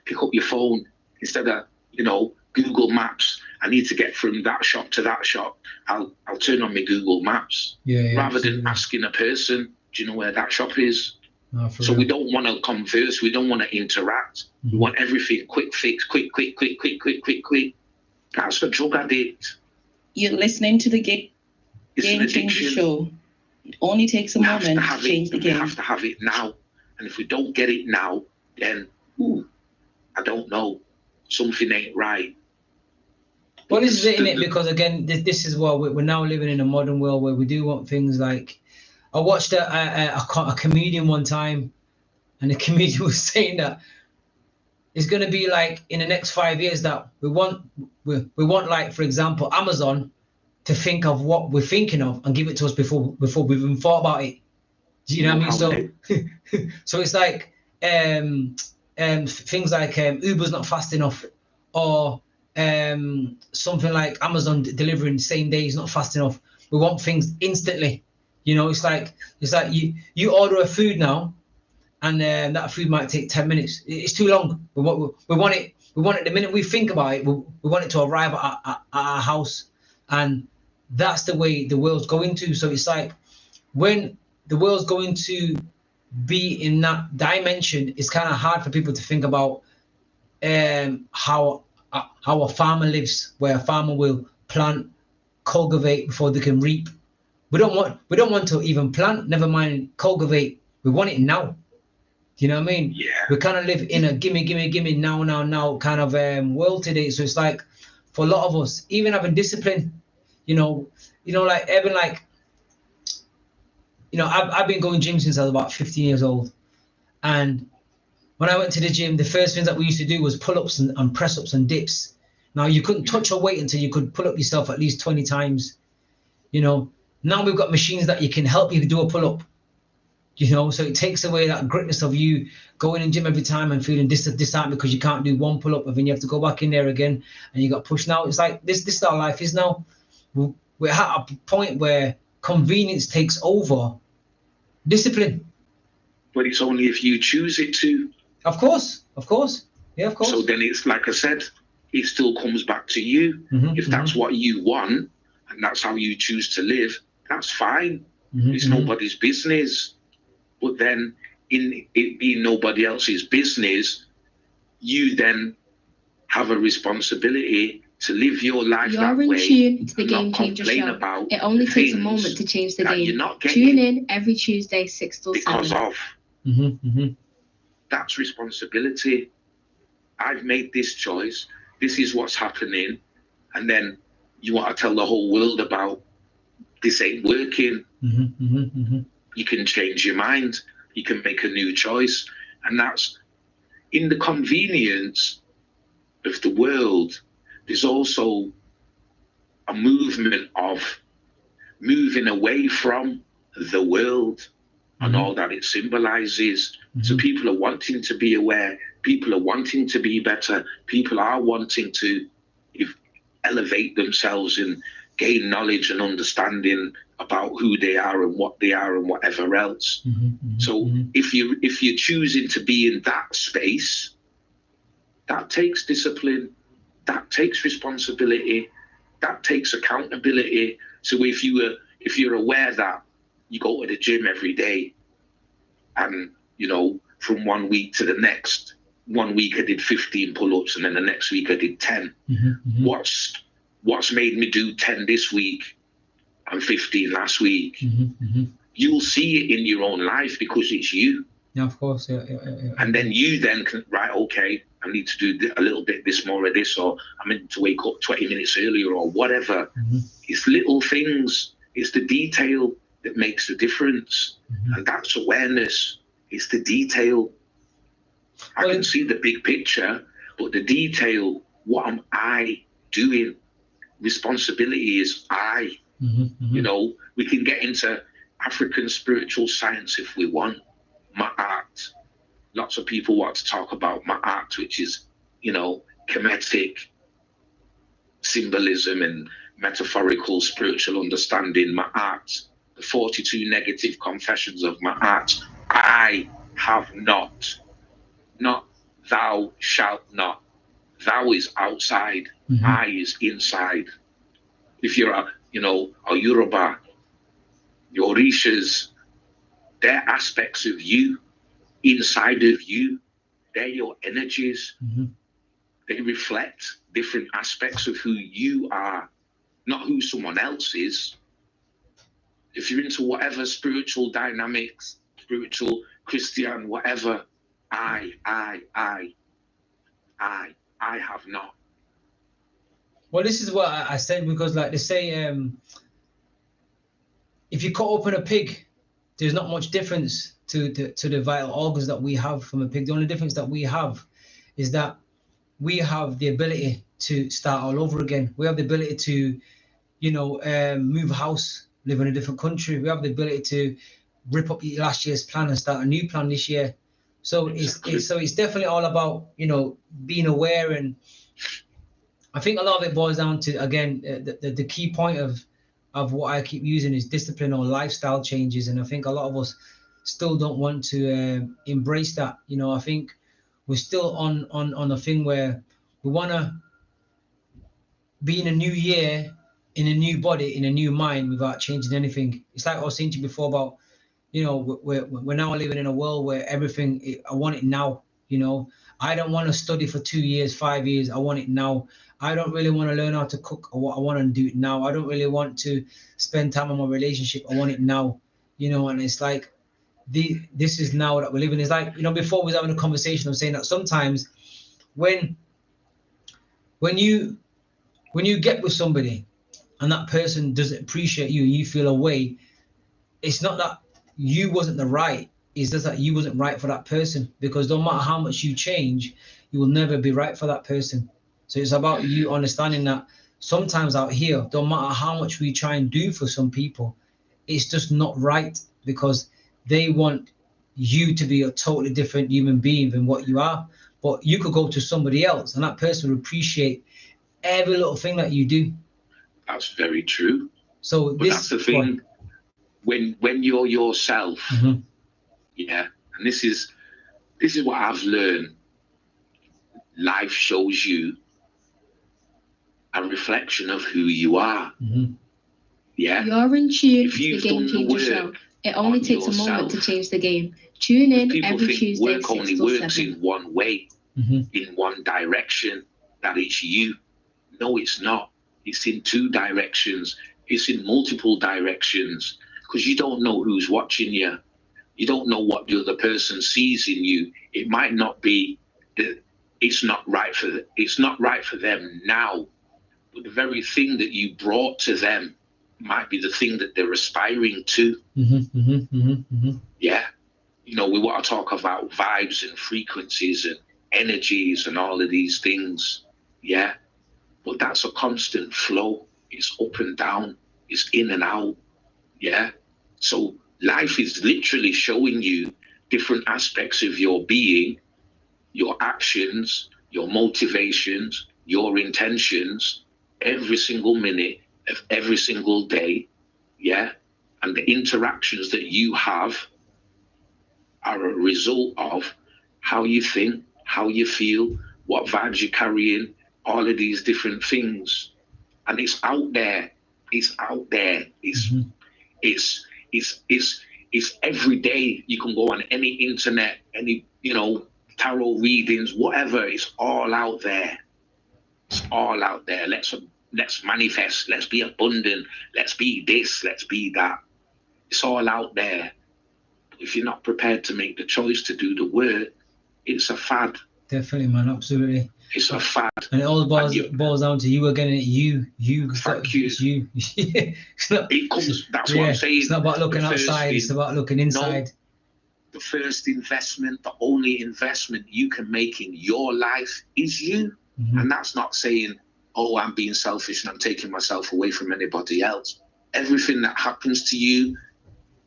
Pick up your phone instead of, you know, Google Maps. I need to get from that shop to that shop. I'll turn on my Google Maps rather than asking a person, do you know where that shop is? So we don't want to converse. We don't want to interact. We want everything quick fix, quick. That's the drug addict. You're listening to the ThaGameChanga Show. It only takes a moment to change the game. We have to have it now. And if we don't get it now, then, I don't know. Something ain't right. Well, this is it, innit? Because again, this is what we're now living in a modern world where we do want things like, I watched a comedian one time, and the comedian was saying that it's going to be like in the next 5 years that we want like, for example, Amazon to think of what we're thinking of and give it to us before we've even thought about it. Do you know what I mean? So it's like things like Uber's not fast enough, or something like Amazon delivering same day is not fast enough. We want things instantly. You know, it's like you order a food now, and that food might take 10 minutes. It's too long. We want it the minute we think about it. We want it to arrive at our house, and that's the way the world's going to. So it's like when the world's going to be in that dimension, it's kind of hard for people to think about how a farmer lives, where a farmer will plant, cultivate before they can reap. We don't want to even plant, never mind cultivate. We want it now. Do you know what I mean? Yeah. We kind of live in a gimme, now kind of world today. So it's like, for a lot of us, even having discipline, like even like, I've been going gym since I was about 15 years old. And when I went to the gym, the first things that we used to do was pull-ups and press-ups and dips. Now, you couldn't touch a weight until you could pull up yourself at least 20 times. Now we've got machines that you can help you do a pull-up. So it takes away that gritness of you going in gym every time and feeling disheartened because you can't do one pull-up, and then you have to go back in there again and you got pushed. Now it's like this is how life is now. We're at a point where convenience takes over discipline. But it's only if you choose it to. Of course. Yeah, of course. So then it's like I said, it still comes back to you. If that's what you want and that's how you choose to live, that's fine. It's nobody's business. But then in it being nobody else's business, you then have a responsibility to live your life that way. You're in tune to the Game Changer Show. It only takes a moment to change the game. Tune in every Tuesday, 6 till 7. Because of. That's responsibility. I've made this choice. This is what's happening. And then you want to tell the whole world about this ain't working. You can change your mind. You can make a new choice. And that's in the convenience of the world. There's also a movement of moving away from the world and all that it symbolizes. So people are wanting to be aware. People are wanting to be better. People are wanting to elevate themselves and gain knowledge and understanding about who they are and what they are and whatever else. So if you're choosing to be in that space, that takes discipline, that takes responsibility, that takes accountability. So if you're aware that you go to the gym every day and from 1 week to the next, 1 week I did 15 pull-ups and then the next week I did 10. What's made me do 10 this week and 15 last week? You'll see it in your own life because it's you. Yeah, of course. Yeah. And then you then can, right, okay, I need to do a little bit this more of this, or I meant to wake up 20 minutes earlier or whatever. It's little things. It's the detail that makes the difference. And that's awareness. It's the detail. I can see the big picture, but the detail, what am I doing? Responsibility is I. We can get into African spiritual science if we want. Ma'at. Lots of people want to talk about Ma'at, which is, Kemetic symbolism and metaphorical spiritual understanding. Ma'at, the 42 negative confessions of Ma'at. I have not thou shalt not. Thou is outside, I is inside. If you're a Yoruba, your Orishas, they're aspects of you, inside of you. They're your energies. They reflect different aspects of who you are, not who someone else is. If you're into whatever spiritual dynamics, spiritual, Christian, whatever, I have not. Well, this is what I said, because like they say, if you cut open a pig, there's not much difference to the vital organs that we have from a pig. The only difference that we have is that we have the ability to start all over again. We have the ability to, move house, live in a different country. We have the ability to rip up last year's plan and start a new plan this year. So it's definitely all about, being aware. And I think a lot of it boils down to, again, the key point of what I keep using is discipline or lifestyle changes. And I think a lot of us still don't want to embrace that. I think we're still on a thing where we want to be in a new year, in a new body, in a new mind, without changing anything. It's like I was saying to you before about, we're now living in a world where everything, I want it now. I don't want to study for 2 years, 5 years. I want it now. I don't really want to learn how to cook, or what I want to do it now. I don't really want to spend time on my relationship. I want it now. And it's like this is now that we're living. It's like, before we was having a conversation of saying that sometimes when you get with somebody and that person doesn't appreciate you and you feel away, it's not that you wasn't the right, it's just that you wasn't right for that person, because no matter how much you change, you will never be right for that person. So it's about you understanding that sometimes out here, no matter how much we try and do for some people, it's just not right, because they want you to be a totally different human being than what you are. But you could go to somebody else and that person will appreciate every little thing that you do. That's very true. So but that's the thing. When you're yourself, yeah, and this is what I've learned. Life shows you a reflection of who you are. Yeah. You're in tune to the Game Changer Show. It only takes a moment to change the game. Tune in every Tuesday. Work only works in one way, in one direction. That it's you. No, it's not. It's in two directions. It's in multiple directions, because you don't know who's watching you. You don't know what the other person sees in you. It might not be that it's not right for them now, but the very thing that you brought to them might be the thing that they're aspiring to. Yeah. We want to talk about vibes and frequencies and energies and all of these things. Yeah. But that's a constant flow. It's up and down. It's in and out. Yeah. So life is literally showing you different aspects of your being, your actions, your motivations, your intentions, every single minute of every single day. Yeah. And the interactions that you have are a result of how you think, how you feel, what vibes you're carrying, all of these different things. And it's out there. It's out there. It's every day. You can go on any internet, any, tarot readings, whatever. It's all out there. It's all out there. Let's manifest. Let's be abundant. Let's be this. Let's be that. It's all out there. If you're not prepared to make the choice to do the work, it's a fad. Definitely, man. Absolutely. It's a fad. And it all boils down to you again. You. Thank you. It's you. It comes. That's what I'm saying. It's not about looking outside. It's about looking inside. No, the first investment, the only investment you can make in your life is you. And that's not saying, oh, I'm being selfish and I'm taking myself away from anybody else. Everything that happens to you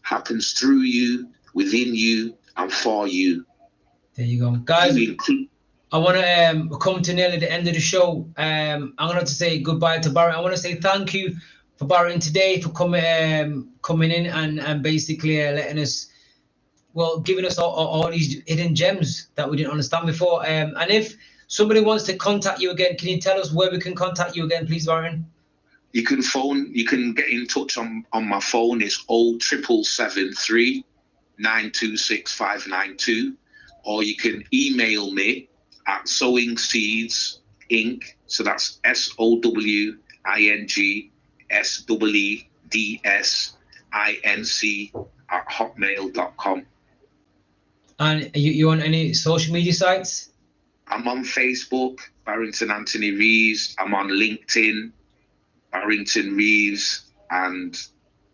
happens through you, within you, and for you. There you go, guys. I want to come to nearly the end of the show. I'm going to have to say goodbye to Barrett. I want to say thank you for Barrett today, for coming in and basically letting us, giving us all these hidden gems that we didn't understand before. And if somebody wants to contact you again, can you tell us where we can contact you again, please, Barrett? You can get in touch on my phone. It's 07773 926 592, or you can email me at sowing seeds inc. So that's SOWINGSEEDS @hotmail.com. And you on any social media sites? I'm on Facebook, Barrington Anthony Reeves. I'm on LinkedIn, Barrington Reeves, and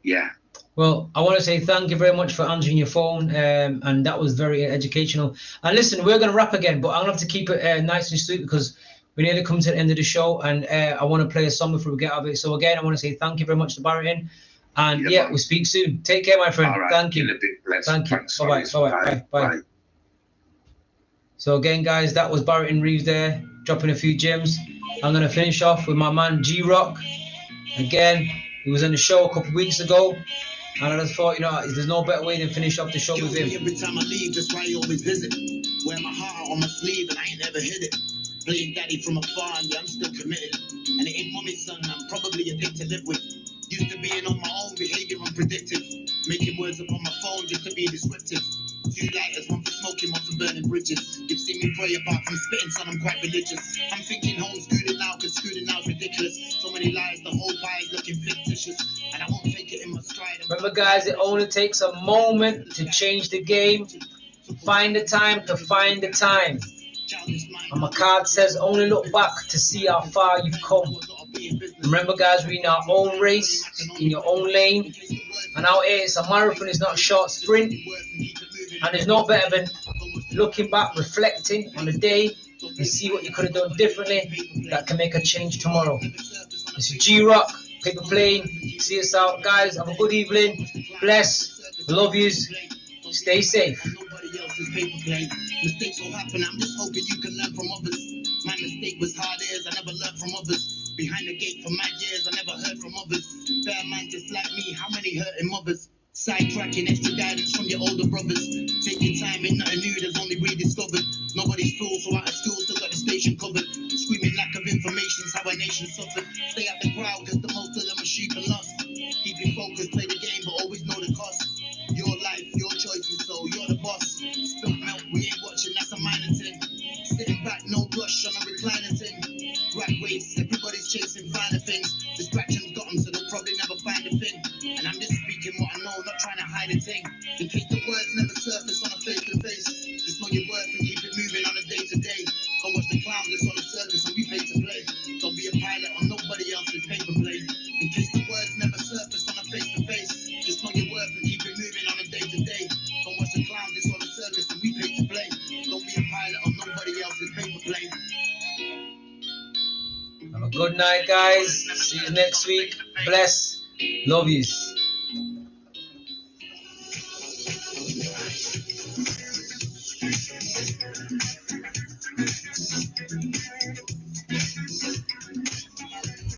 yeah. Well, I want to say thank you very much for answering your phone, and that was very educational. And listen, we're going to wrap again, but I'm going to have to keep it nice and sweet because we nearly come to the end of the show, and I want to play a song before we get out of it. So again, I want to say thank you very much to Barrington, and we'll speak soon. Take care, my friend. Right. Thank you. Thank you. Bye-bye. So again, guys, that was Barrington Reeves there, dropping a few gems. I'm going to finish off with my man G-Rock. Again, he was on the show a couple of weeks ago. And I just thought, there's no better way than finish off the show with him. Every time I leave, that's why you always visit. Wear my heart on my sleeve and I ain't never hid it. Playing daddy from afar and I'm still committed. And it ain't mommy's son, I'm probably a dick to live with. Used to being on my own, behavior unpredicted. Making words up on my phone just to be descriptive. 2 lighters, one for smoking, one for burning bridges. You've seen me pray apart from spitting, son, I'm quite religious. I'm thinking homeschooling now, cause schooling now's ridiculous. So many lies, the whole pie is looking fictitious. And I won't take it in my stride. Remember, guys, it only takes a moment to change the game. Find the time to find the time. And my card says, only look back to see how far you've come. Remember, guys, we're in our own race, in your own lane. And out here, it's a marathon, it's not a short sprint. And there's no better than looking back, reflecting on the day, and see what you could have done differently that can make a change tomorrow. This is G-Rock, Paper Plane. See us out, guys. Have a good evening. Bless. Love yous. Stay safe. Mistakes will happen. I'm just hoping you can learn from others. My mistake was hard ears. I never learned from others. Behind the gate for my years, I never heard from others. Fair man just like me. How many hurting mothers? Sidetracking, extra guidance from your older brothers. Taking time, ain't nothing new, there's only rediscovered. Nobody's fool, so out of school, still got the station covered. Screaming lack of information's how our nation suffered. Stay out the crowd, cause the most of them are sheep and lost. Keep your focus, play the game, but always know the cost. Your life, your choices, so you're the boss. Spilt milk, we ain't watching, that's a minor thing. Sitting back, no rush on a recliner thing. Rat race, everybody's chasing finer things. Distractions got them, so they'll probably never find a thing. And I'm just speaking what I know, not trying to hide a thing. In case the words never surface on a face-to-face, just know your worth and keep it moving on a day-to-day. Don't watch the clowns that's on the circus and we pay to play. Don't be a pilot on nobody else's paper plane. In case the words never surface on a face-to-face, just know your worth and keep it moving on a day-to-day. Don't watch the clowns that's on the circus and we pay to play. Don't be a pilot on nobody else's paper plane. Have a good night, guys. See you next week. Bless. Love yous.